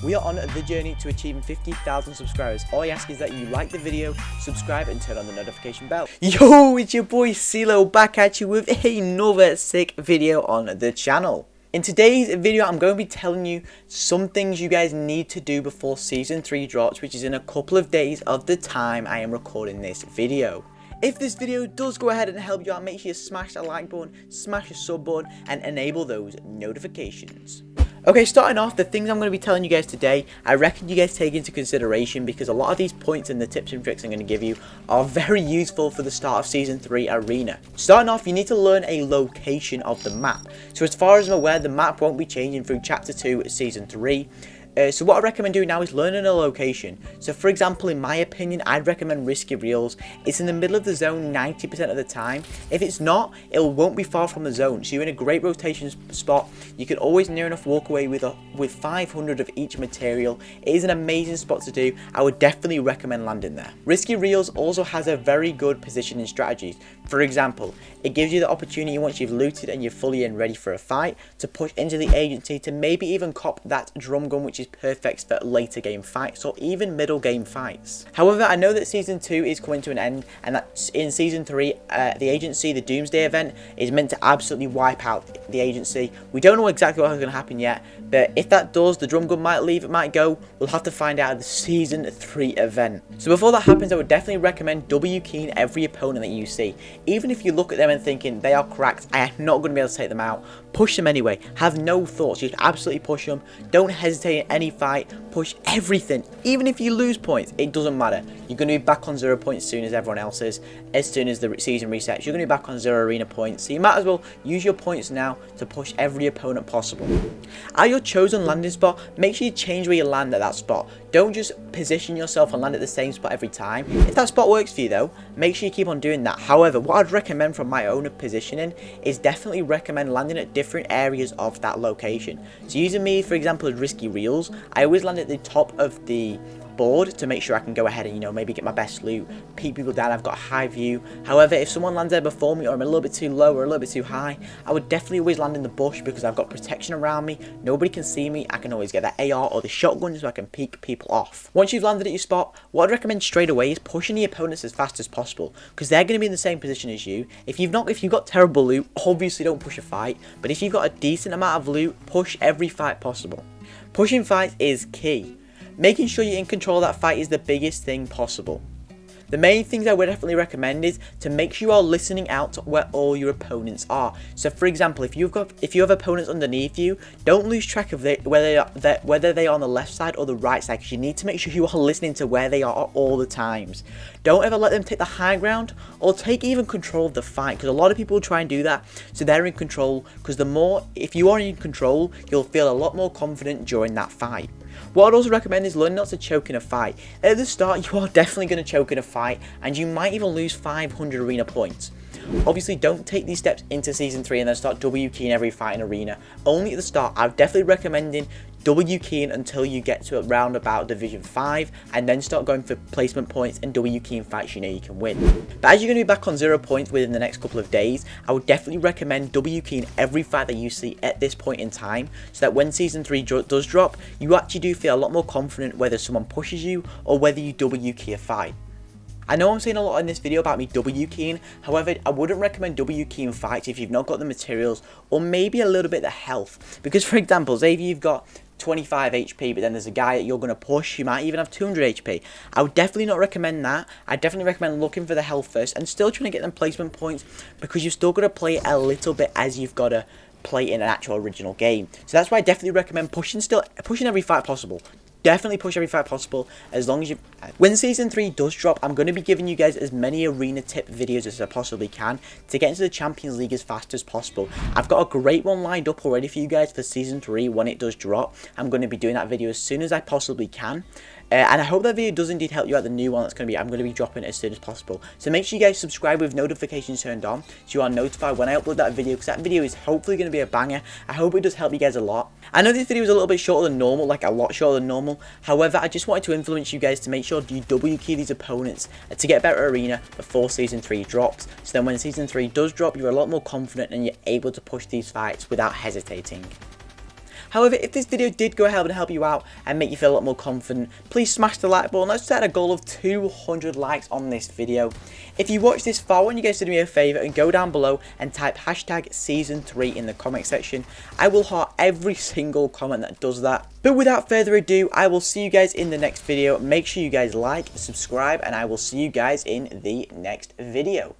We are on the journey to achieving 50,000 subscribers. All I ask is that you like the video, subscribe and turn on the notification bell. Yo, it's your boy Wkey back at you with another sick video on the channel. In today's video, I'm going to be telling you some things you guys need to do before Season 3 drops, which is in a couple of days of the time I am recording this video. If this video does go ahead and help you out, make sure you smash that like button, smash the sub button, and enable those notifications. Okay, starting off, the things I'm going to be telling you guys today, I reckon you guys take into consideration because a lot of these points and the tips and tricks I'm going to give you are very useful for the start of Season 3 Arena. Starting off, you need to learn a location of the map. So as far as I'm aware, the map won't be changing through Chapter 2 Season 3. So what I recommend doing now is learning a location. So for example, in my opinion, I'd recommend Risky Reels. It's in the middle of the zone 90% of the time. If it's not, it won't be far from the zone. So you're in a great rotation spot. You can always near enough walk away with 500 of each material. It is an amazing spot to do. I would definitely recommend landing there. Risky Reels also has a very good positioning strategy. For example, it gives you the opportunity once you've looted and you're fully in ready for a fight to push into the agency to maybe even cop that drum gun, which is perfect for later game fights or even middle game fights. However, I know that Season 2 is coming to an end and that in Season 3, the agency, the Doomsday event, is meant to absolutely wipe out the agency. We don't know exactly what's going to happen yet, but if that does, the drum gun might leave, it might go. We'll have to find out at the Season 3 event. So before that happens, I would definitely recommend Wkeying every opponent that you see. Even if you look at them and thinking they are cracked, I am not going to be able to take them out, push them anyway. Have no thoughts, just absolutely push them. Don't hesitate in any fight, push everything. Even if you lose points, it doesn't matter. You're going to be back on 0 points as soon as everyone else is. As soon as the season resets, you're going to be back on 0 arena points. So you might as well use your points now to push every opponent possible. At your chosen landing spot, make sure you change where you land at that spot. Don't just position yourself and land at the same spot every time. If that spot works for you though, make sure you keep on doing that. However, what I'd recommend from my own positioning is definitely recommend landing at different areas of that location. So using me, for example, as Risky Reels, I always land at the top of the board to make sure I can go ahead and, you know, maybe get my best loot, peek people down. I've got a high view. However, if someone lands there before me or I'm a little bit too low or a little bit too high, I would definitely always land in the bush because I've got protection around me. Nobody can see me. I can always get that AR or the shotgun so I can peek people off. Once you've landed at your spot, what I'd recommend straight away is pushing the opponents as fast as possible because they're going to be in the same position as you. If you've got terrible loot, obviously don't push a fight, but if you've got a decent amount of loot, push every fight possible. Pushing fights is key. Making sure you're in control of that fight is the biggest thing possible. The main things I would definitely recommend is to make sure you are listening out to where all your opponents are. So for example, if you have opponents underneath you, don't lose track of whether they are on the left side or the right side, because you need to make sure you are listening to where they are at all the times. Don't ever let them take the high ground or take even control of the fight, because a lot of people try and do that so they're in control, because if you are in control, you'll feel a lot more confident during that fight. What I'd also recommend is learn not to choke in a fight. At the start, you are definitely going to choke in a fight, and you might even lose 500 arena points. Obviously, don't take these steps into Season 3 and then start Wkeying every fight in arena. Only at the start. I'm definitely recommending Wkeying until you get to around about Division 5 and then start going for placement points and Wkeying fights you know you can win. But as you're going to be back on 0 points within the next couple of days, I would definitely recommend Wkeying every fight that you see at this point in time, so that when Season 3 does drop, you actually do feel a lot more confident whether someone pushes you or whether you Wkey a fight. I know I'm saying a lot in this video about me Wkeying, however, I wouldn't recommend Wkeying fights if you've not got the materials or maybe a little bit of the health. Because for example, say if you've got 25 HP, but then there's a guy that you're going to push, you might even have 200 HP. I would definitely not recommend that. I definitely recommend looking for the health first and still trying to get them placement points, because you've still got to play a little bit as you've got to play in an actual original game. So that's why I definitely recommend pushing every fight possible. Definitely push every fight possible as long as you... When Season 3 does drop, I'm going to be giving you guys as many arena tip videos as I possibly can to get into the Champions League as fast as possible. I've got a great one lined up already for you guys for Season 3 when it does drop. I'm going to be doing that video as soon as I possibly can. And I hope that video does indeed help you out. The new one I'm going to be dropping as soon as possible. So make sure you guys subscribe with notifications turned on so you are notified when I upload that video, because that video is hopefully going to be a banger. I hope it does help you guys a lot. I know this video is a little bit shorter than normal, like a lot shorter than normal. However, I just wanted to influence you guys to make sure you Wkey these opponents to get a better arena before Season 3 drops. So then when Season 3 does drop, you're a lot more confident and you're able to push these fights without hesitating. However, if this video did go ahead and help you out and make you feel a lot more confident, please smash the like button. Let's set a goal of 200 likes on this video. If you watched this far, I want you guys to do me a favour and go down below and type hashtag season 3 in the comment section. I will heart every single comment that does that. But without further ado, I will see you guys in the next video. Make sure you guys like, subscribe, and I will see you guys in the next video.